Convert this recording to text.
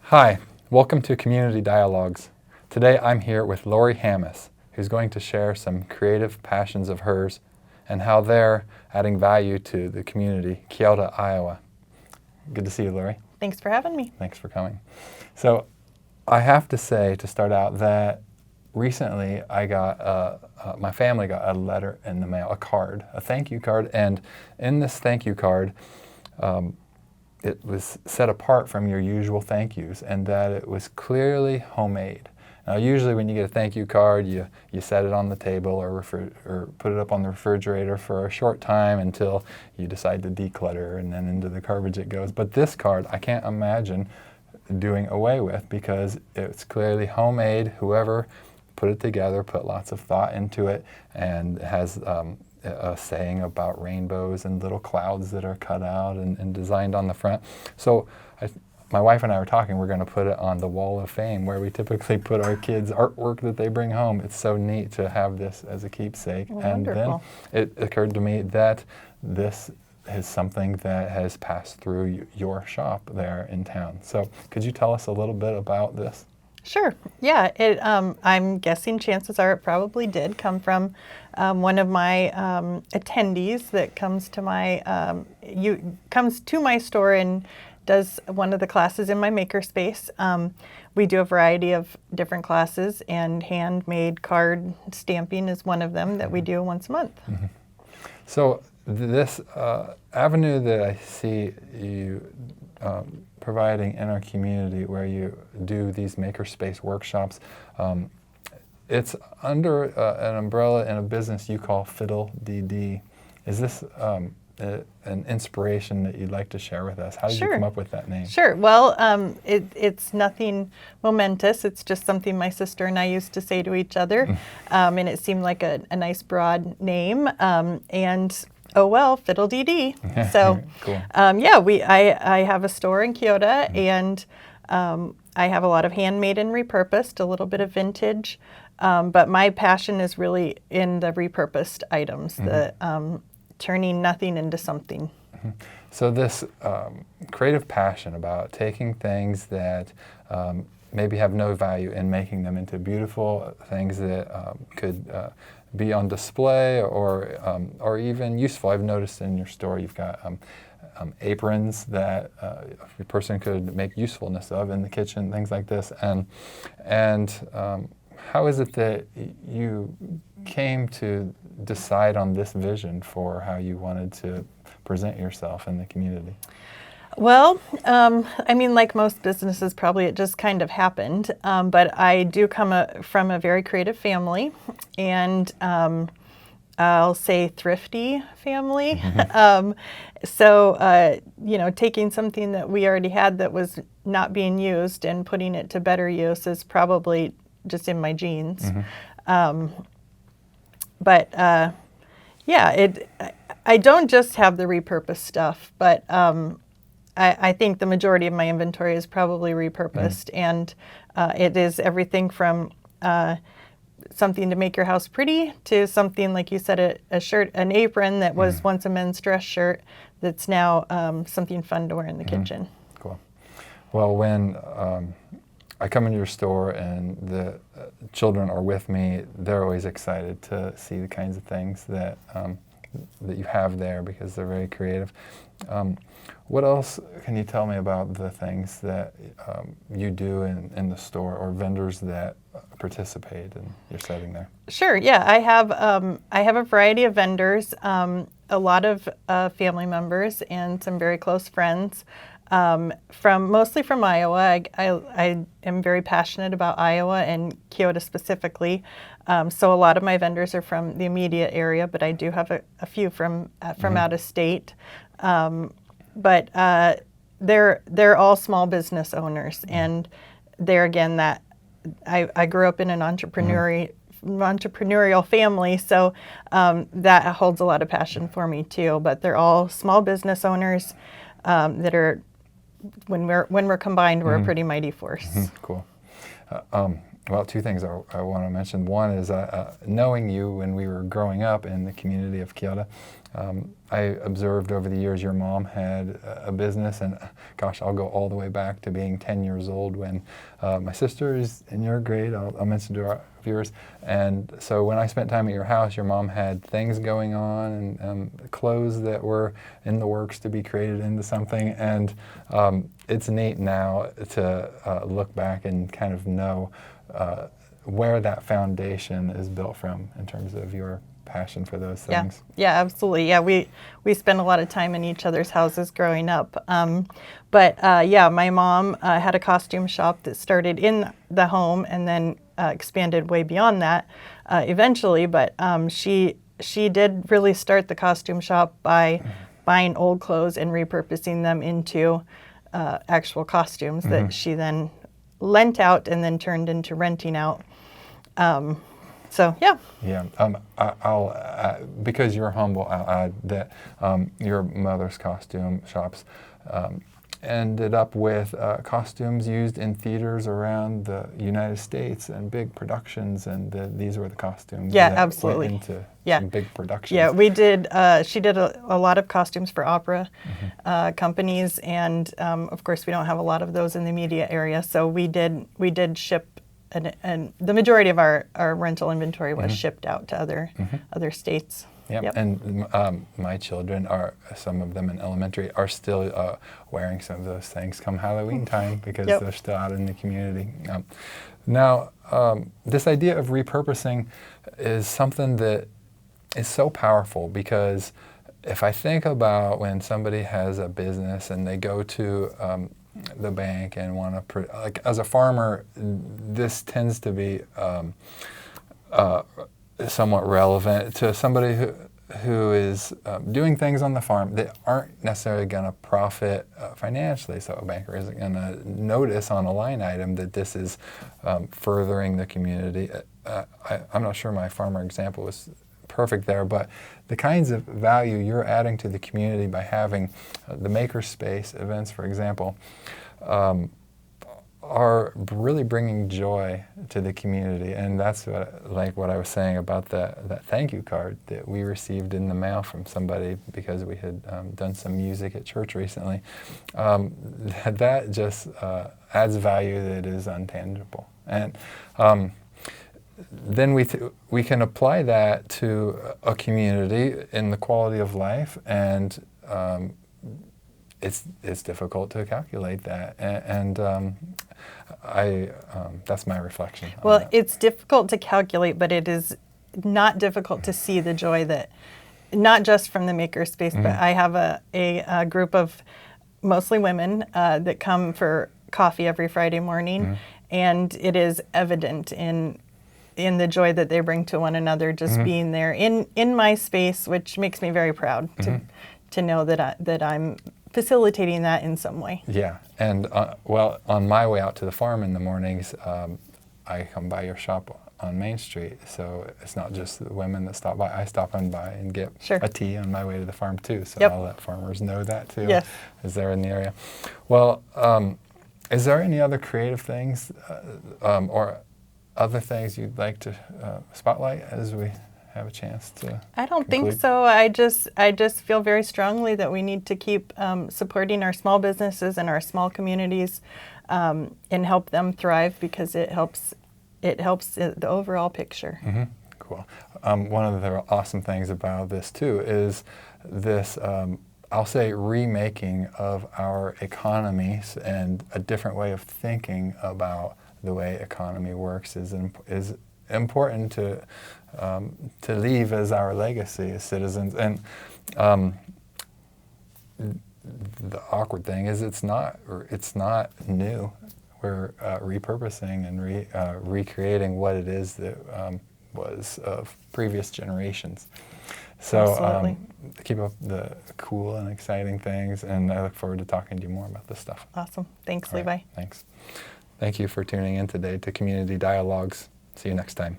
Hi, welcome to Community Dialogues. Today I'm here with Lori Hammis, who's going to share some creative passions of hers and how they're adding value to the community, Kyoto, Iowa. Good to see you, Lori. Thanks for having me. Thanks for coming. So I have to say, to start out, that recently I got, my family got a letter in the mail, a card, a thank you card, and in this thank you card, it was set apart from your usual thank yous, and that it was clearly homemade. Now, usually when you get a thank you card, you set it on the table or put it up on the refrigerator for a short time until you decide to declutter, and then into the garbage it goes. But this card, I can't imagine doing away with, because it's clearly homemade. Whoever put it together put lots of thought into it, and it has a saying about rainbows and little clouds that are cut out and designed on the front. So my wife and I were talking, we're going to put it on the wall of fame where we typically put our kids' artwork that they bring home. It's so neat to have this as a keepsake. Wonderful. And then it occurred to me that this is something that has passed through your shop there in town. So could you tell us a little bit about this? Sure. Yeah. I'm guessing chances are it probably did come from one of my attendees that comes to my store and does one of the classes in my makerspace. We do a variety of different classes, and handmade card stamping is one of them that we do once a month. Mm-hmm. So this avenue that I see you providing in our community, where you do these makerspace workshops, it's under an umbrella in a business you call Fiddle DD. Is this an inspiration that you'd like to share with us? How did you come up with that name? Sure. Well, it's nothing momentous. It's just something my sister and I used to say to each other, and it seemed like a nice broad name. And oh well, Fiddle DD. So, cool. I have a store in Kyoto, and I have a lot of handmade and repurposed, a little bit of vintage, but my passion is really in the repurposed items, the turning nothing into something. So this creative passion about taking things that maybe have no value and making them into beautiful things that could be on display or even useful. I've noticed in your store you've got aprons that a person could make usefulness of in the kitchen, things like this. And how is it that you came to decide on this vision for how you wanted to present yourself in the community? Well, like most businesses, probably it just kind of happened. But I do come from a very creative family, and I'll say thrifty family. Taking something that we already had that was not being used and putting it to better use is probably just in my genes. I don't just have the repurposed stuff, but I think the majority of my inventory is probably repurposed, and it is everything from something to make your house pretty to something, like you said, a shirt, an apron that was once a men's dress shirt that's now something fun to wear in the kitchen. Cool. Well, when I come into your store and the children are with me, they're always excited to see the kinds of things that that you have there, because they're very creative. What else can you tell me about the things that you do in the store, or vendors that participate in your setting there? Sure. Yeah, I have a variety of vendors, a lot of family members, and some very close friends. Mostly from Iowa. I am very passionate about Iowa and Kyoto specifically. So a lot of my vendors are from the immediate area, but I do have a few from out of state. But they're all small business owners, and there again, that I grew up in an entrepreneurial family, so that holds a lot of passion for me too. But they're all small business owners that are, when we're combined, we're a pretty mighty force. Cool. well, two things I want to mention. One is knowing you when we were growing up in the community of Kyoto. I observed over the years your mom had a business, and gosh, I'll go all the way back to being 10 years old when my sister is in your grade, I'll mention to our viewers. And so when I spent time at your house, your mom had things going on and clothes that were in the works to be created into something. And it's neat now to look back and kind of know where that foundation is built from in terms of your passion for those things. Yeah, absolutely. Yeah, we spent a lot of time in each other's houses growing up. But my mom had a costume shop that started in the home and then expanded way beyond that eventually. But she did really start the costume shop by buying old clothes and repurposing them into actual costumes that she then lent out and then turned into renting out. So, yeah. Yeah, I'll because you're humble, I'll add that your mother's costume shops ended up with costumes used in theaters around the United States and big productions, and these were the costumes that absolutely. went into some big productions. Yeah, we did. She did a lot of costumes for opera companies, and of course, we don't have a lot of those in the media area. So we did ship. And the majority of our rental inventory was shipped out to other states. Yep. And my children some of them in elementary, are still wearing some of those things come Halloween time because they're still out in the community. Now, this idea of repurposing is something that is so powerful because if I think about when somebody has a business and they go to the bank and want to, like as a farmer, this tends to be somewhat relevant to somebody who is doing things on the farm that aren't necessarily going to profit financially. So a banker isn't going to notice on a line item that this is furthering the community. I'm not sure my farmer example was perfect there, but the kinds of value you're adding to the community by having the makerspace events, for example, are really bringing joy to the community. And that's what I was saying about that thank you card that we received in the mail from somebody because we had done some music at church recently. That just adds value that is untangible. And then we can apply that to a community in the quality of life, and it's difficult to calculate that, and that's my reflection. Well, it's difficult to calculate, but it is not difficult to see the joy that, not just from the makerspace, but I have a group of mostly women that come for coffee every Friday morning, and it is evident in the joy that they bring to one another, just being there in my space, which makes me very proud to know that I'm facilitating that in some way. Yeah, and on my way out to the farm in the mornings, I come by your shop on Main Street, so it's not just the women that stop by. I stop on by and get a tea on my way to the farm too, so I'll let farmers know that too, as they're in the area. Well, is there any other creative things or other things you'd like to spotlight as we have a chance to I don't conclude? think so. I just feel very strongly that we need to keep supporting our small businesses and our small communities and help them thrive because it helps the overall picture. Cool. One of the awesome things about this too is this I'll say remaking of our economies, and a different way of thinking about the way economy works is important to leave as our legacy as citizens. And the awkward thing is it's not new. We're repurposing and recreating what it is that was of previous generations. So keep up the cool and exciting things, and I look forward to talking to you more about this stuff. Awesome. Thanks, All Levi. right, thanks. Thank you for tuning in today to Community Dialogues. See you next time.